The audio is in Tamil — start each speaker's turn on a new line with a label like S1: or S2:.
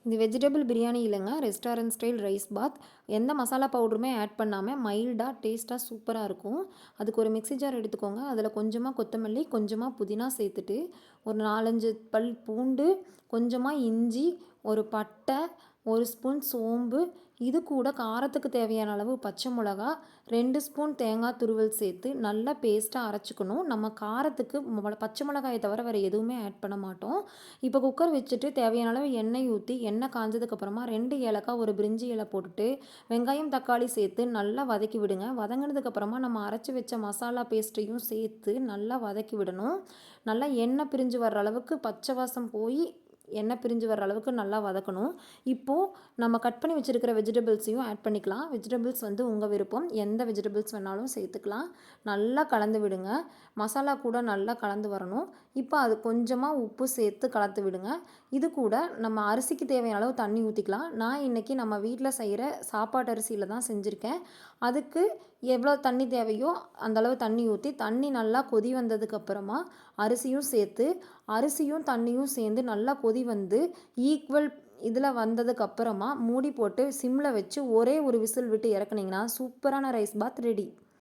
S1: இது வெஜிடபிள் பிரியாணி இல்லைங்க, ரெஸ்டாரண்ட் ஸ்டைல் ரைஸ் பாத். எந்த மசாலா பவுடருமே ஆட் பண்ணாமல் மைல்டாக டேஸ்ட்டாக சூப்பராக இருக்கும். அதுக்கு ஒரு மிக்ஸி ஜார் எடுத்துக்கோங்க. அதில் கொஞ்சமாக கொத்தமல்லி, கொஞ்சமாக புதினா சேர்த்துட்டு, ஒரு 4-5 பல் பூண்டு, கொஞ்சமாக இஞ்சி, ஒரு பட்டை, ஒரு ஸ்பூன் சோம்பு, இது கூட காரத்துக்கு தேவையான அளவு பச்சை மிளகா, 2 ஸ்பூன் தேங்காய் துருவல் சேர்த்து நல்லா பேஸ்ட்டாக அரைச்சிக்கணும். நம்ம காரத்துக்கு பச்சை மிளகாயை தவிர வேறு எதுவுமே ஆட் பண்ண மாட்டோம். இப்போ குக்கர் வச்சுட்டு தேவையான அளவு எண்ணெய் ஊற்றி, எண்ணெய் காஞ்சதுக்கப்புறமா 2 ஏலக்காய், ஒரு பிரிஞ்சி இலை போட்டுட்டு, வெங்காயம் தக்காளி சேர்த்து நல்லா வதக்கி விடுங்க. வதங்கினதுக்கப்புறமா நம்ம அரைச்சி வச்ச மசாலா பேஸ்ட்டையும் சேர்த்து நல்லா வதக்கி விடணும். நல்லா எண்ணெய் பிரிஞ்சு வர்ற அளவுக்கு, பச்சை வாசம் போய் எண்ணெய் பிரிஞ்சு வர அளவுக்கு நல்லா வதக்கணும். இப்போது நம்ம கட் பண்ணி வச்சுருக்கிற வெஜிடபிள்ஸையும் ஆட் பண்ணிக்கலாம். வெஜிடபிள்ஸ் வந்து உங்கள் விருப்பம், எந்த வெஜிடபிள்ஸ் வேணாலும் சேர்த்துக்கலாம். நல்லா கலந்து விடுங்க. மசாலா கூட நல்லா கலந்து வரணும். இப்போ அது கொஞ்சமாக உப்பு சேர்த்து கலந்து விடுங்க. இது கூட நம்ம அரிசிக்கு தேவையான அளவு தண்ணி ஊற்றிக்கலாம். நான் இன்றைக்கி நம்ம வீட்டில் செய்கிற சாப்பாட்டு அரிசியில் தான் செஞ்சுருக்கேன். அதுக்கு எவ்வளோ தண்ணி தேவையோ அந்தளவு தண்ணி ஊற்றி, தண்ணி நல்லா கொதி வந்ததுக்கப்புறமா அரிசியும் சேர்த்து, அரிசியும் தண்ணியும் சேர்ந்து நல்லா கொதி வந்து ஈக்குவல் இதில் வந்ததுக்கப்புறமா மூடி போட்டு சிம்மில் வச்சு ஒரே ஒரு விசில் விட்டு இறக்குனீங்கன்னா சூப்பரான ரைஸ் பாத் ரெடி.